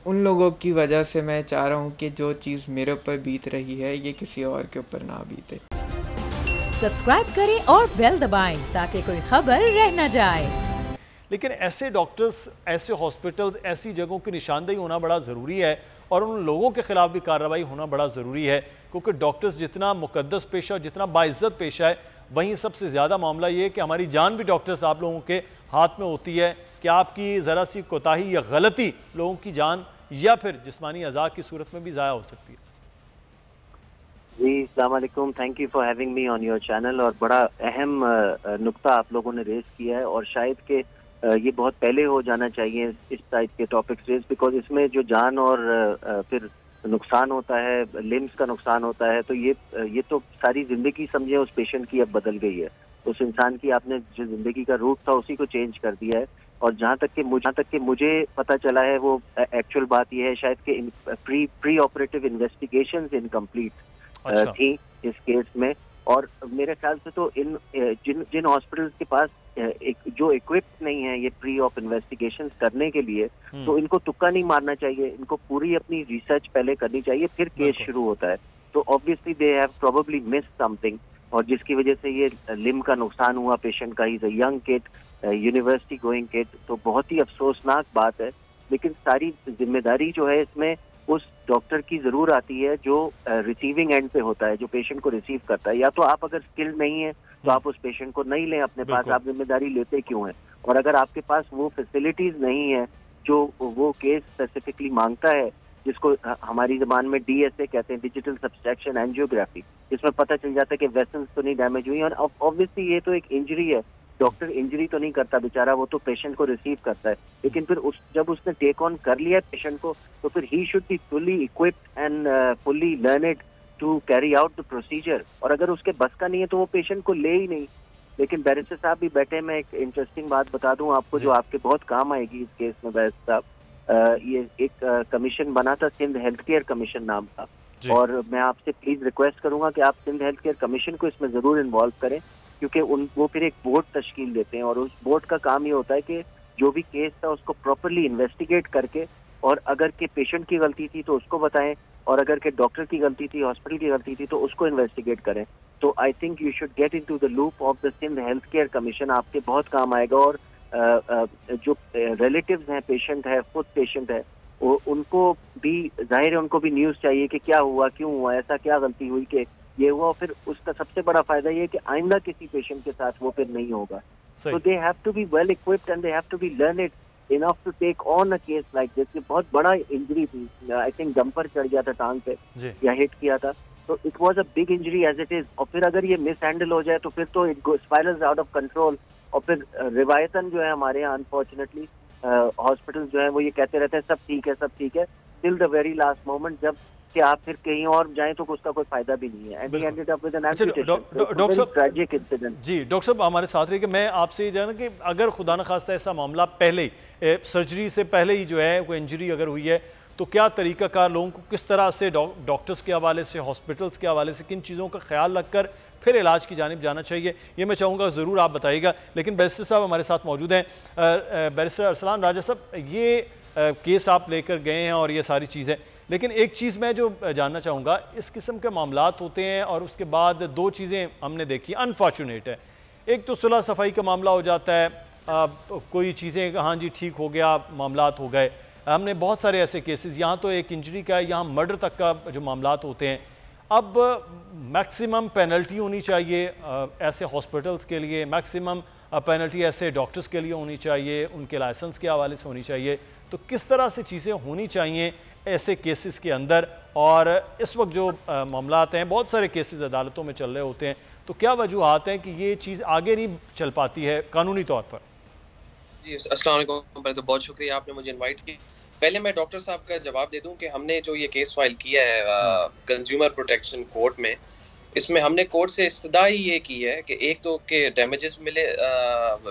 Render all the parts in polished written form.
उन लोगों की वजह से मैं चाह रहा हूँ कि जो चीज़ मेरे ऊपर बीत रही है ये किसी और के ऊपर ना बीते। सब्सक्राइब करें और बेल दबाएं ताकि कोई खबर रह न जाए। लेकिन ऐसे डॉक्टर्स, ऐसे हॉस्पिटल्स, ऐसी जगहों की निशानदेही होना बड़ा ज़रूरी है और उन लोगों के खिलाफ भी कार्रवाई होना बड़ा ज़रूरी है, क्योंकि डॉक्टर्स जितना मुकद्दस पेशा, जितना बाइज्जत पेशा है, वहीं सबसे ज़्यादा मामला ये है कि हमारी जान भी डॉक्टर्स आप लोगों के हाथ में होती है कि आपकी ज़रा सी कोताही या गलती लोगों की जान या फिर जिस्मानी अज़ा की सूरत में भी ज़ाया हो सकती है। जी, अस्सलाम वालेकुम, thank you for having me on your channel. और बड़ा अहम नुक्ता आप लोगों ने रेज किया है और शायद कि ये बहुत पहले हो जाना चाहिए इस टाइप के टॉपिक्स रेज, बिकॉज इसमें जो जान और फिर नुकसान होता है, लिम्स का नुकसान होता है, तो ये तो सारी जिंदगी समझे उस पेशेंट की अब बदल गई है। उस इंसान की आपने जो जिंदगी का रूट था उसी को चेंज कर दिया है। और जहाँ तक कि मुझे पता चला है वो एक्चुअल बात ये है शायद कि प्री ऑपरेटिव इन्वेस्टिगेशंस इनकम्प्लीट थी इस केस में। और मेरे ख्याल से तो जिन हॉस्पिटल्स के पास जो इक्विप्ड नहीं है ये प्री ऑप इन्वेस्टिगेशंस करने के लिए, तो इनको तुक्का नहीं मारना चाहिए, इनको पूरी अपनी रिसर्च पहले करनी चाहिए, फिर केस शुरू होता है। तो obviously they have probably miss something, और जिसकी वजह से ये लिम का नुकसान हुआ पेशेंट का। Is a young kid, university going kid, तो बहुत ही अफसोसनाक बात है। लेकिन सारी जिम्मेदारी जो है इसमें उस डॉक्टर की जरूर आती है जो रिसीविंग एंड पे होता है, जो पेशेंट को रिसीव करता है। या तो आप अगर स्किल्ड नहीं है तो आप उस पेशेंट को नहीं लें अपने पास, आप जिम्मेदारी लेते क्यों हैं? और अगर आपके पास वो फैसिलिटीज नहीं है जो वो केस स्पेसिफिकली मांगता है, जिसको हमारी जबान में DSA कहते हैं, डिजिटल सब्सट्रैक्शन एंजियोग्राफी, जिसमें पता चल जाता है कि वेसल्स तो नहीं डैमेज हुई। और ऑब्वियसली ये तो एक इंजरी है, डॉक्टर इंजरी तो नहीं करता बेचारा, वो तो पेशेंट को रिसीव करता है। लेकिन फिर जब उसने टेक ऑन कर लिया पेशेंट को, तो फिर he should be fully equipped and fully learned to carry out the procedure. और अगर उसके बस का नहीं है तो वो पेशेंट को ले ही नहीं। लेकिन बैरिस्टर साहब भी बैठे, मैं एक इंटरेस्टिंग बात बता दूं आपको जो आपके बहुत काम आएगी इस केस में बैरिस्टर साहब। ये एक कमीशन बना था, सिंध हेल्थ केयर कमीशन नाम था, और मैं आपसे प्लीज रिक्वेस्ट करूंगा कि आप सिंध हेल्थ केयर कमीशन को इसमें जरूर इन्वॉल्व करें, क्योंकि वो फिर एक बोर्ड तश्कील देते हैं और उस बोर्ड का काम ये होता है कि जो भी केस था उसको प्रॉपरली इन्वेस्टिगेट करके, और अगर के पेशेंट की गलती थी तो उसको बताएं, और अगर के डॉक्टर की गलती थी, हॉस्पिटल की गलती थी, तो उसको इन्वेस्टिगेट करें। तो I think you should get into the loop of the Sindh health care commission, आपके बहुत काम आएगा। और जो रिलेटिव्स हैं, पेशेंट है, खुद पेशेंट है, उनको भी जाहिर है, उनको भी न्यूज़ चाहिए कि क्या हुआ, क्यों हुआ, ऐसा क्या गलती हुई कि ये हुआ। फिर उसका सबसे बड़ा फायदा ये है कि आइंदा किसी पेशेंट के साथ वो फिर नहीं होगा। So they have to be well equipped and they have to be learned enough to take on a case like this। ये बहुत बड़ा इंजरी थी, आई थिंक डंपर चढ़ गया था टांग पे या हिट किया था, तो it was a big injury as it is. और फिर अगर ये मिस हैंडल हो जाए तो फिर तो it spirals out of control. और फिर रिवायतन जो है हमारे यहाँ अनफॉर्चुनेटली हॉस्पिटल जो है वो ये कहते रहते हैं सब ठीक है, सब ठीक है, till the very last moment, जब कि आप फिर कहीं और जाएं तो उसका कोई फायदा भी नहीं है। जी डॉक्टर साहब हमारे साथ रहिए कि मैं आपसे जाना कि अगर खुदा न खास्ता ऐसा मामला पहले ही सर्जरी से पहले ही जो है कोई इंजरी अगर हुई है, तो क्या तरीकाकार लोगों को किस तरह से डॉक्टर्स के हवाले से, हॉस्पिटल्स के हवाले से किन चीज़ों का ख्याल रखकर फिर इलाज की जानिब जाना चाहिए, ये मैं चाहूँगा ज़रूर आप बताइएगा। लेकिन बैरिस्टर साहब हमारे साथ मौजूद हैं, बैरिस्टर अरसलान राजा साहब, ये केस आप लेकर गए हैं और ये सारी चीज़ें, लेकिन एक चीज़ मैं जो जानना चाहूँगा, इस किस्म के मामलात होते हैं और उसके बाद दो चीज़ें हमने देखी अनफॉर्चुनेट है। एक तो सुलह सफाई का मामला हो जाता है, कोई चीज़ें हाँ जी ठीक हो गया, मामलात हो गए। हमने बहुत सारे ऐसे केसेस, यहाँ तो एक इंजरी का है, यहाँ मर्डर तक का जो मामलात होते हैं। अब मैक्सिमम पेनल्टी होनी चाहिए ऐसे हॉस्पिटल्स के लिए, मैक्सिमम पेनल्टी ऐसे डॉक्टर्स के लिए होनी चाहिए, उनके लाइसेंस के हवाले से होनी चाहिए। तो किस तरह से चीज़ें होनी चाहिए ऐसे केसेस के अंदर? और इस वक्त जो मामलात हैं, बहुत सारे केसेस अदालतों में चल रहे होते हैं, तो क्या वजूहत हैं कि ये चीज़ आगे नहीं चल पाती है कानूनी तौर पर? जी अस्सलाम वालेकुम, पहले तो बहुत शुक्रिया आपने मुझे इनवाइट किया। पहले मैं डॉक्टर साहब का जवाब दे दूं कि हमने जो ये केस फाइल किया है कंज्यूमर प्रोटेक्शन कोर्ट में, इसमें हमने कोर्ट से इस्तदा ही ये की है कि एक तो के डैमेजेस मिले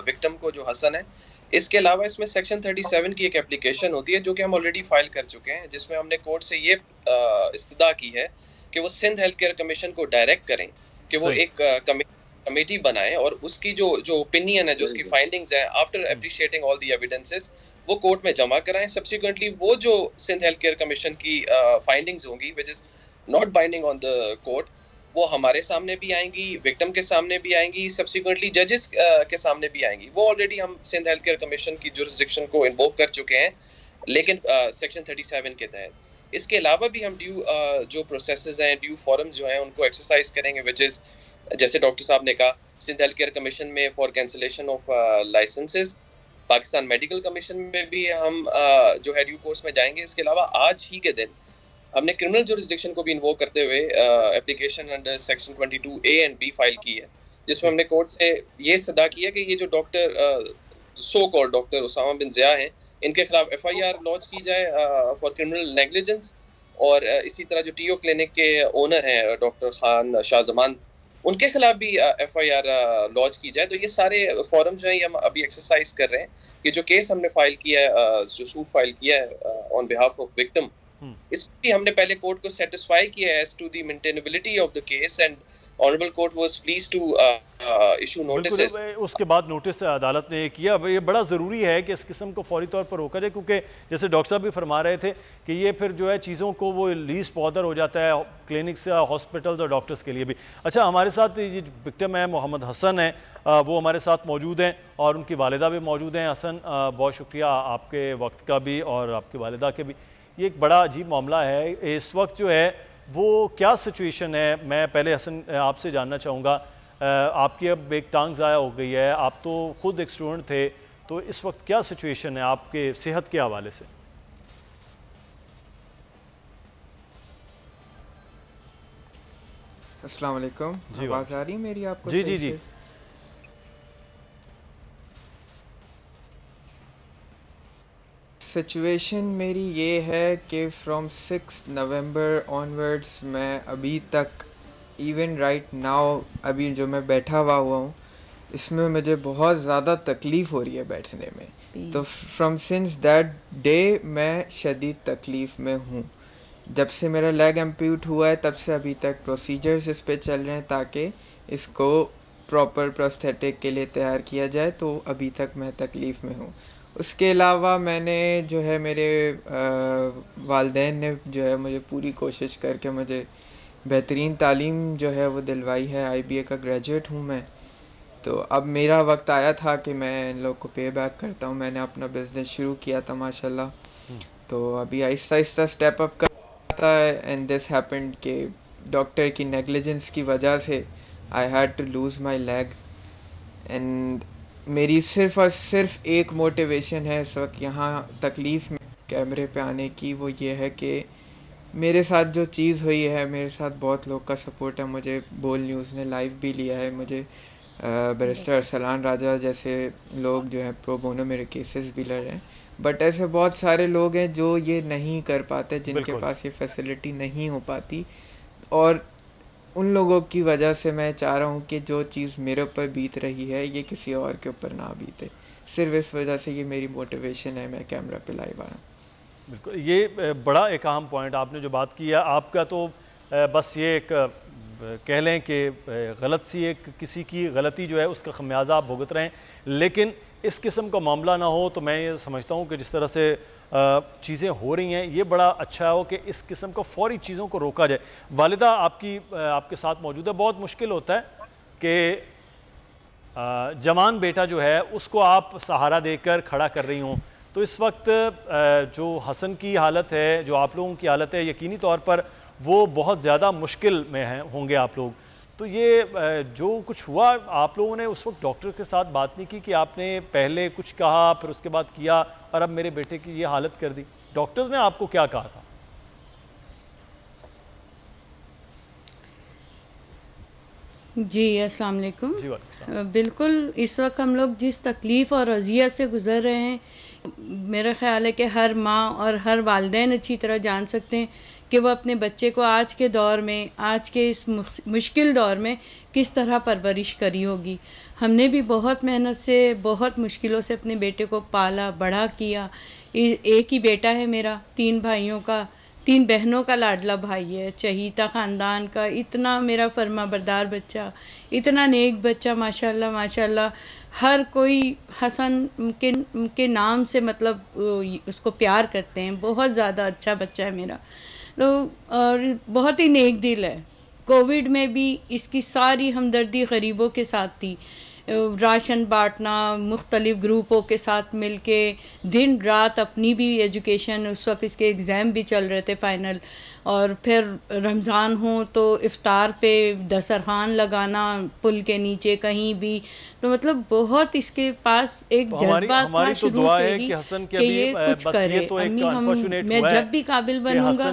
विक्टिम को जो हसन है, इसके अलावा इसमें सेक्शन 37 की एक एप्लीकेशन होती है जो कि हम ऑलरेडी फाइल कर चुके हैं, जिसमें हमने कोर्ट से ये इस्तदा की है कि वो सिंध हेल्थ केयर कमीशन को डायरेक्ट करें कि वो एक कमेटी बनाए और उसकी जो ओपिनियन है, जो उसकी फाइंडिंग्स है, after appreciating all the evidences, वो कोर्ट में जमा कराएं। सब्सिक्वेंटली वो जो सिंध हेल्थ केयर कमीशन की फाइंडिंग्स होंगी which is not binding on the court, वो हमारे सामने भी आएंगी, विक्टिम के सामने भी आएंगी, सब्सिक्वेंटली जजेस के सामने भी आएंगी। वो ऑलरेडी हम सिंध हेल्थ केयर कमीशन की जुरिसडिक्शन को इन्वोक कर चुके हैं, लेकिन सेक्शन 37 के तहत। इसके अलावा भी हम ड्यू जो प्रोसेसेस हैं, ड्यू फॉरम्स जो हैं, उनको एक्सरसाइज करेंगे, विच इज़ जैसे डॉक्टर साहब ने कहा सिंध हेल्थ केयर कमीशन में for cancellation of licences, Pakistan medical commission में भी हम जो है ड्यू कोर्स में जाएंगे। इसके अलावा आज ही के दिन हमने क्रिमिनल जुरिसडिक्शन को भी इन्वोक करते हुए application under section 22A and B file की है, जिसमें हमने कोर्ट से ये सदा किया कि ये जो doctor so called doctor Usama bin Zia हैं, इनके खिलाफ FIR लॉन्च की जाए फॉर क्रिमिनल नेग्लिजेंस, और इसी तरह जो TO क्लिनिक के ओनर हैं डॉक्टर खान शाहजमान, उनके खिलाफ भी FIR लॉन्च की जाए। तो ये सारे फॉरम जो हैं ये हम अभी एक्सरसाइज कर रहे हैं कि जो केस हमने फाइल किया है, जो सूट फाइल किया है ऑन बिहाफ ऑफ विक्टिम, इस भी हमने पहले कोर्ट को सेटिस्फाई किया है as to the maintainability of the case, and honourable court was pleased to issue notices. उसके बाद नोटिस अदालत ने किया। ये बड़ा ज़रूरी है कि इस किस्म को फौरी तौर पर रोका जाए, क्योंकि जैसे डॉक्टर साहब भी फरमा रहे थे कि ये फिर जो है चीज़ों को वो लीस्ट बॉदर हो जाता है क्लिनिक्स, हॉस्पिटल्स और डॉक्टर्स के लिए भी। अच्छा, हमारे साथ ये विक्टिम है मोहम्मद हसन है, वो हमारे साथ मौजूद हैं और उनकी वालिदा भी मौजूद हैं। हसन, बहुत शुक्रिया आपके वक्त का भी और आपकी वालिदा के भी। ये एक बड़ा अजीब मामला है इस वक्त जो है, वो क्या सिचुएशन है? मैं पहले हसन आपसे जानना चाहूँगा, आपकी अब एक टांग ज़ाया हो गई है, आप तो ख़ुद एक स्टूडेंट थे, तो इस वक्त क्या सिचुएशन है आपके सेहत के हवाले से? अस्सलाम वालेकुम। आवाज़ आ रही मेरी आपको? जी जी जी। सिचुएशन मेरी ये है कि फ्रॉम 6 नवंबर ऑनवर्ड्स मैं अभी तक, इवन राइट नाउ, अभी जो मैं बैठा हुआ हूँ, इसमें मुझे बहुत ज़्यादा तकलीफ़ हो रही है बैठने में। तो फ्रॉम सिंस दैट डे मैं शदीद तकलीफ़ में हूँ। जब से मेरा लेग एम्प्यूट हुआ है तब से अभी तक प्रोसीजर्स इस पे चल रहे हैं ताकि इसको प्रॉपर प्रोस्थेटिक के लिए तैयार किया जाए। तो अभी तक मैं तकलीफ़ में हूँ। उसके अलावा मैंने जो है, मेरे वालिदैन ने जो है मुझे पूरी कोशिश करके मुझे बेहतरीन तालीम जो है वो दिलवाई है। IBA का ग्रेजुएट हूँ मैं। तो अब मेरा वक्त आया था कि मैं इन लोग को पे बैक करता हूँ। मैंने अपना बिज़नेस शुरू किया था माशाल्लाह। तो अभी आहिस्ता आहिस्ता स्टेप अप करता है, एंड दिस हैपेंड कि डॉक्टर की नेग्लिजेंस की वजह से I had to lose my leg. And मेरी सिर्फ़ और सिर्फ एक मोटिवेशन है इस वक्त यहाँ तकलीफ़ में कैमरे पे आने की, वो ये है कि मेरे साथ जो चीज़ हुई है, मेरे साथ बहुत लोग का सपोर्ट है। मुझे बोल न्यूज़ ने लाइव भी लिया है, मुझे बैरिस्टर अरसलान राजा जैसे लोग जो हैं प्रो बोनो मेरे केसेस भी लड़ रहे हैं। बट ऐसे बहुत सारे लोग हैं जो ये नहीं कर पाते, जिनके पास ये फैसिलिटी नहीं हो पाती, और उन लोगों की वजह से मैं चाह रहा हूँ कि जो चीज़ मेरे ऊपर बीत रही है ये किसी और के ऊपर ना बीते। सिर्फ इस वजह से ये मेरी मोटिवेशन है, मैं कैमरा पे लाइव आया। बिल्कुल, ये बड़ा एक अहम पॉइंट आपने जो बात की है। आपका तो बस ये एक कह लें कि गलत सी एक किसी की गलती जो है उसका खमियाजा आप भुगत रहे हैं, लेकिन इस किस्म का मामला ना हो। तो मैं ये समझता हूँ कि जिस तरह से चीज़ें हो रही हैं, ये बड़ा अच्छा हो कि इस किस्म का फौरी चीज़ों को रोका जाए। वालिदा आपके साथ मौजूद है। बहुत मुश्किल होता है कि जवान बेटा जो है उसको आप सहारा देकर खड़ा कर रही हों। तो इस वक्त जो हसन की हालत है, जो आप लोगों की हालत है, यकीनी तौर पर वो बहुत ज़्यादा मुश्किल में होंगे आप लोग। तो ये जो कुछ हुआ, आप लोगों ने उस वक्त डॉक्टर के साथ बात नहीं की कि आपने पहले कुछ कहा फिर उसके बाद किया और अब मेरे बेटे की ये हालत कर दी? डॉक्टर्स ने आपको क्या कहा था? जी अस्सलाम वालेकुम। बिल्कुल, इस वक्त हम लोग जिस तकलीफ़ और अज़ियत से गुज़र रहे हैं, मेरा ख़्याल है कि हर माँ और हर वालिदैन अच्छी तरह जान सकते हैं कि वो अपने बच्चे को आज के दौर में, आज के इस मुश्किल दौर में किस तरह परवरिश करी होगी। हमने भी बहुत मेहनत से, बहुत मुश्किलों से अपने बेटे को पाला, बड़ा किया। एक ही बेटा है मेरा, 3 भाइयों का 3 बहनों का लाडला भाई है, चहीता ख़ानदान का, इतना मेरा फर्माबरदार बच्चा, इतना नेक बच्चा, माशाल्लाह माशाल्लाह। हर कोई हसन के नाम से मतलब उसको प्यार करते हैं, बहुत ज़्यादा अच्छा बच्चा है मेरा। तो और बहुत ही नेक दिल है। कोविड में भी इसकी सारी हमदर्दी गरीबों के साथ थी, राशन बांटना, मुख्तलिफ़ ग्रुपों के साथ मिलके दिन रात अपनी भी एजुकेशन, उस वक्त इसके एग्ज़ाम भी चल रहे थे फ़ाइनल, और फिर रमज़ान हो तो इफ़्तार पे दस्तरखान लगाना पुल के नीचे कहीं भी। तो मतलब बहुत इसके पास एक जज्बा था शुरू से ही कि ये कुछ करे। मैं जब भी काबिल बनूंगा